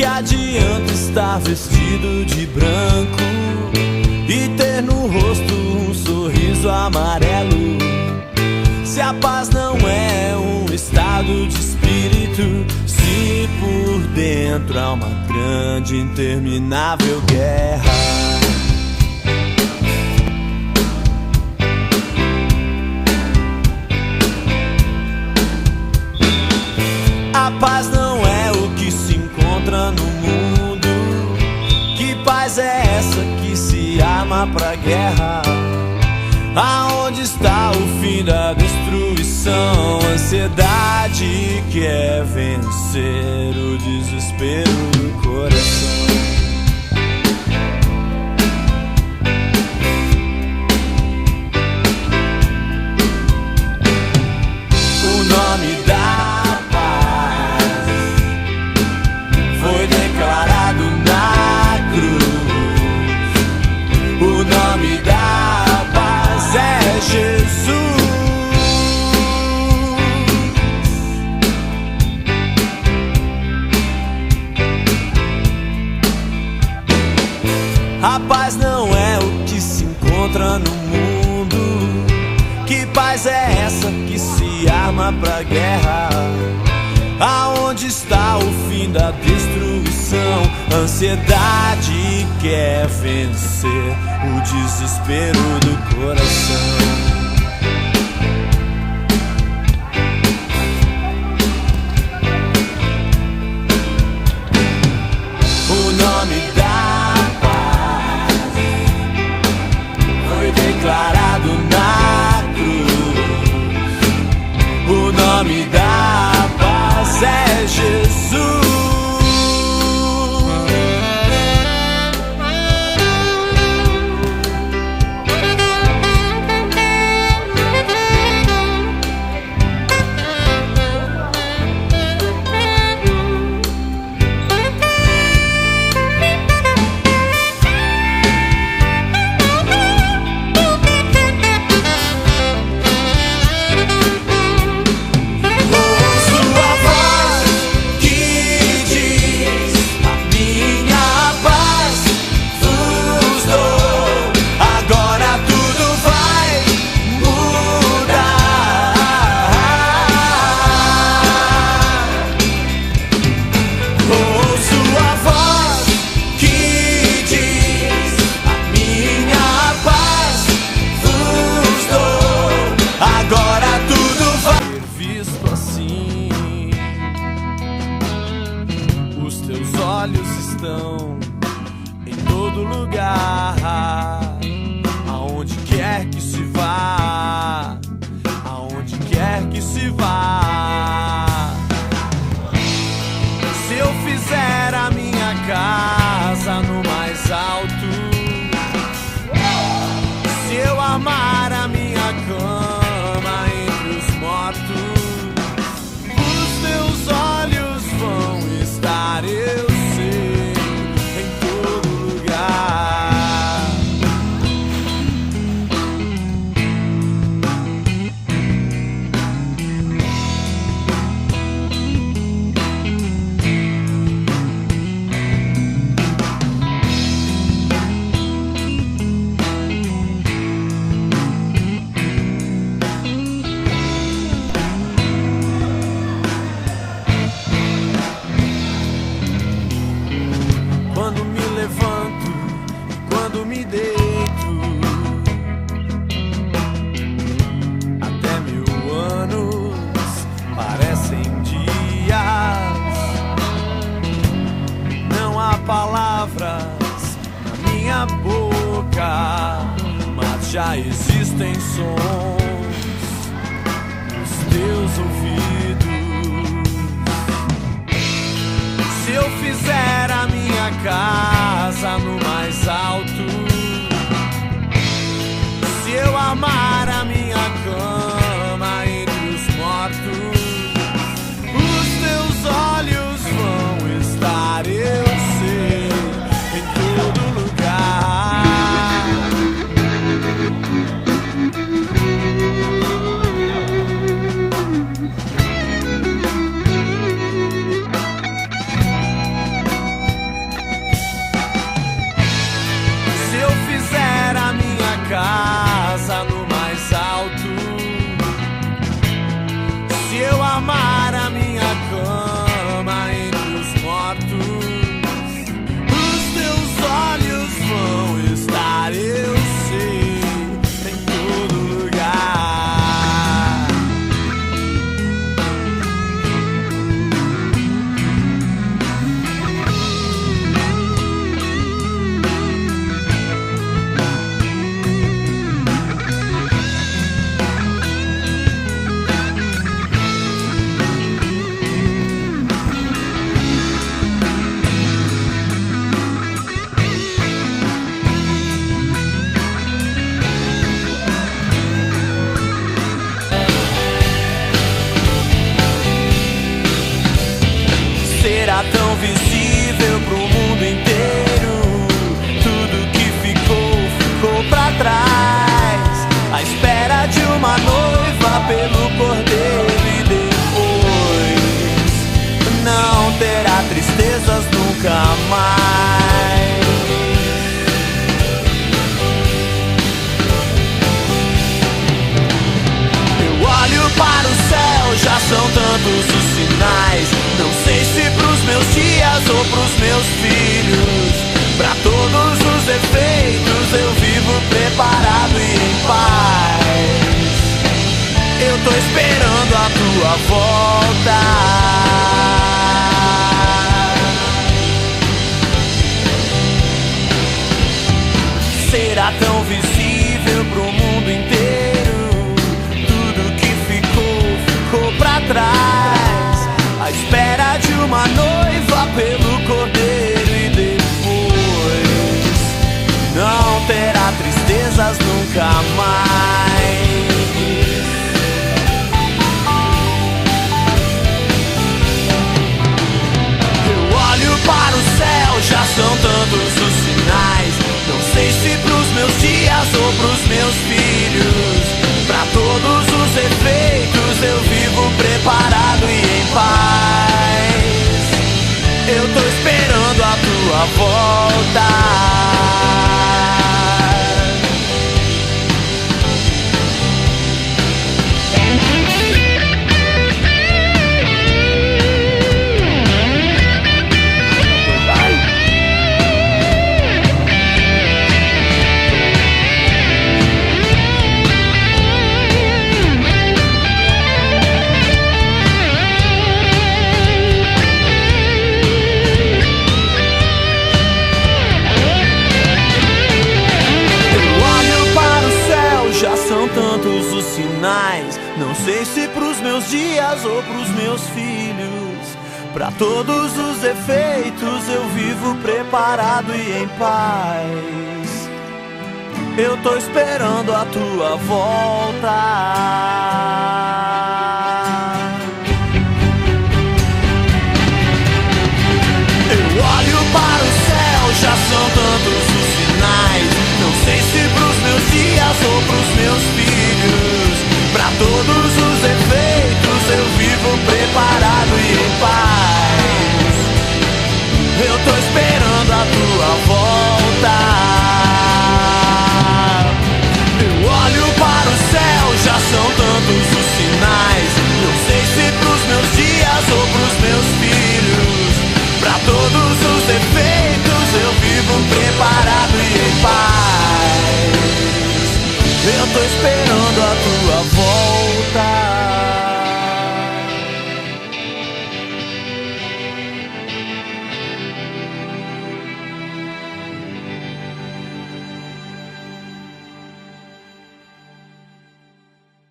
Que adianta estar vestido de branco e ter no rosto um sorriso amarelo, se a paz não é um estado de espírito, se por dentro há uma grande interminável guerra. A paz não é o que se encontra no mundo. Que paz é essa que se arma pra guerra? Aonde está o fim da destruição? Ansiedade quer vencer o desespero do coração. O nome da paz foi declarado na cruz. O nome da paz é Jesus. A paz não é o que se encontra no mundo. Que paz é essa que se arma pra guerra? Aonde está o fim da destruição? Ansiedade quer vencer o desespero do coração. O nome da paz foi declarado na cruz. O nome da paz é Jesus. Estão em todo lugar, aonde quer que se vá, aonde quer que se vá. Se eu fizer a minha casa no mais alto, se eu amar a minha cama entre os mortos, os teus olhos vão estar, eu sei, em todo lugar. Quando me levanto e quando me deito, até 1000 anos parecem dias. Não há palavras na minha boca, mas já existem sons nos teus ouvidos. Se eu fizer a minha casa no mais alto, se eu amar a minha cama entre os mortos, os teus olhos vão estar, eu sei, em todo lugar. meus dias ou pros meus filhos. Pra todos os efeitos eu vivo preparado e em paz. Eu tô esperando a tua volta. São tantos os sinais, não sei se pros meus dias ou pros meus filhos. Pra todos os efeitos eu vivo preparado e em paz. Eu tô esperando a tua volta. Eu olho para o céu, já são tantos os sinais. Não sei se pros meus dias ou pros meus filhos. Pra todos os efeitos eu vivo preparado.